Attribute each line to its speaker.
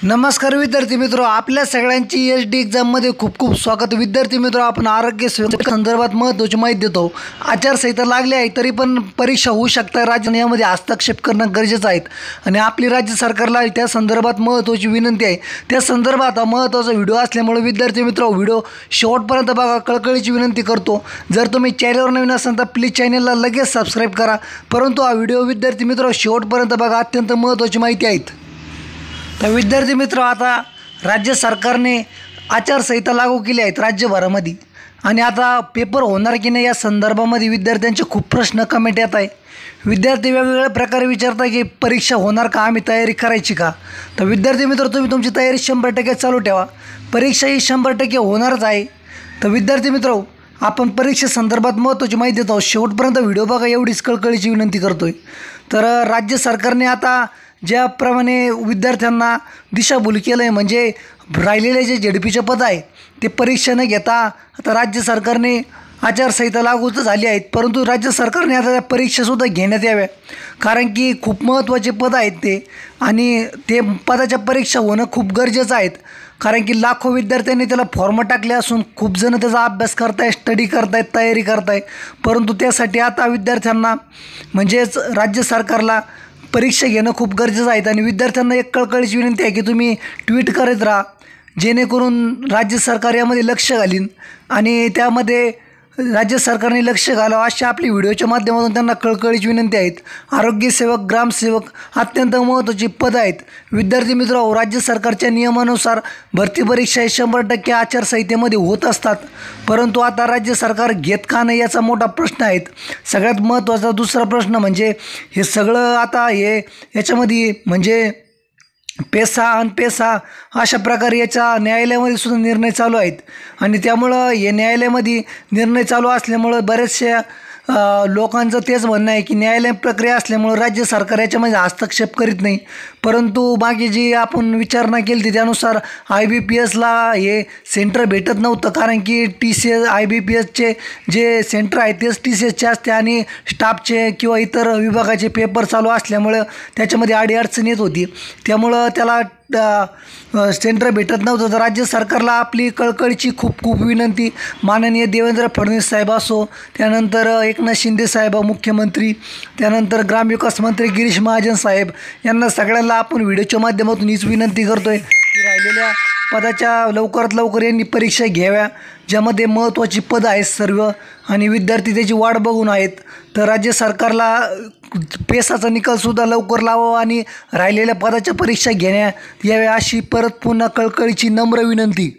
Speaker 1: नमस्कार विद्यार्थी मित्र, आपल्या सगळ्यांची एसडी एग्जाममध्ये खूप खूप स्वागत। विद्यार्थी मित्र, आपण आरोग्य सेवा संदर्भात महत्त्वाची माहिती देतो। आचारसंहिता लागली आहे तरी पण परीक्षा होऊ शकते। राज्याने यामध्ये हस्तक्षेप करणं गरजेचं आहे आणि आपली राज्य सरकारला त्या संदर्भात महत्त्वाची विनंती आहे। त्या संदर्भात महत्त्वाचा व्हिडिओ असल्यामुळे विद्यार्थी मित्र व्हिडिओ शेवटपर्यंत बघा, कळकळीची विनंती करतो। जर तुम्ही चॅनलवर नवीन असाल तर प्लीज चॅनलला लगेच सबस्क्राईब करा, परंतु हा व्हिडिओ विद्यार्थी मित्र शेवटपर्यंत बघा, अत्यंत महत्त्वाची माहिती आहे। तर विद्यार्थी मित्र, आता राज्य सरकारने आचारसंहिता लागू केली आहे राज्यभरामध्ये आणि आता पेपर होणार की नाही या संदर्भामध्ये विद्यार्थ्यांचे खूप प्रश्न कमेंट येत आहे। विद्यार्थी वेगवेगळ्या प्रकारे विचारतात की परीक्षा होणार का, आम्ही तयारी करायची का। तर विद्यार्थी मित्र, तुम्ही तुमची तयारी 100% चालू ठेवा, परीक्षा ही 100% होणारच आहे। तर विद्यार्थी मित्र, आपण परीक्षेसंदर्भात महत्त्वाची माहिती देत आहोत, शेवटपर्यंत व्हिडिओ बघा, एवढीच कळकळीची विनंती करतोय। तर राज्य सरकारने आता ज्याप्रमाणे विद्यार्थ्यांना दिशाभूल केलं आहे, म्हणजे राहिलेले जे झेडपीचे पद आहे ते परीक्षा न घेता आता राज्य सरकारने आचारसंहिता लागू तर झाली आहेत, परंतु राज्य सरकारने आता त्या परीक्षासुद्धा घेण्यात याव्या, कारण की खूप महत्त्वाचे पद आहेत ते आणि ते पदाच्या परीक्षा होणं खूप गरजेचं आहे। कारण की लाखो विद्यार्थ्यांनी त्याला फॉर्म टाकले असून खूप जण त्याचा अभ्यास करतायत, स्टडी करतायत, तयारी करतायत, परंतु त्यासाठी आता विद्यार्थ्यांना म्हणजेच राज्य सरकारला परीक्षा घेणं खूप गरजेचं आहे। आणि विद्यार्थ्यांना एक कळकळीची विनंती आहे की तुम्ही ट्विट करत राहा, जेणेकरून राज्य सरकार यामध्ये लक्ष घालीन आणि त्यामध्ये राज्य सरकारने लक्ष घालावं अशा आपली व्हिडिओच्या माध्यमातून त्यांना कळकळीची विनंती आहेत। आरोग्यसेवक, ग्रामसेवक अत्यंत महत्त्वाची पद आहेत। विद्यार्थी मित्र, राज्य सरकारच्या नियमानुसार भरती परीक्षा 100% आचारसंहितेमध्ये होत असतात, परंतु आता राज्य सरकार घेत का नाही याचा मोठा प्रश्न आहे। सगळ्यात महत्त्वाचा दुसरा प्रश्न म्हणजे हे सगळं आता याच्यामध्ये म्हणजे पेसा अनपेसा अशा प्रकारे याच्या न्यायालयामध्ये सुद्धा निर्णय चालू आहेत आणि त्यामुळं हे न्यायालयामध्ये निर्णय चालू असल्यामुळं बरेचशा लोकांचं तेच म्हणणं आहे की न्यायालयीन प्रक्रिया असल्यामुळं राज्य सरकार याच्यामध्ये हस्तक्षेप करीत नाही। परंतु मागे जी आपण विचारणा केली त्यानुसार IBPSला हे सेंटर भेटत नव्हतं, कारण की TCS IBPSचे जे सेंटर आहे तेच TCSचे असते आणि स्टाफचे किंवा इतर विभागाचे पेपर चालू असल्यामुळं त्याच्यामध्ये अडीअडचण येत होती, त्यामुळं त्याला सेंटर भेटत नव्हतं। तर राज्य सरकारला आपली कळकळीची खूप खूप विनंती, माननीय देवेंद्र फडणवीस साहेब असो, त्यानंतर एकनाथ शिंदे साहेब मुख्यमंत्री, त्यानंतर ग्रामविकास मंत्री गिरीश महाजन साहेब, यांना सगळ्यांना आपण व्हिडिओच्या माध्यमातून हीच विनंती करतोय की राहिलेल्या पदाच्या लवकरात लवकर यांनी परीक्षा घ्याव्या, ज्यामध्ये महत्त्वाची पदं आहेत सर्व आणि विद्यार्थी त्याची वाट बघून आहेत। तर राज्य सरकारला पेसाचा निकालसुद्धा लवकर लावावा आणि राहिलेल्या पदाच्या परीक्षा घेण्यात याव्या अशी परत पुन्हा कळकळीची नम्र विनंती।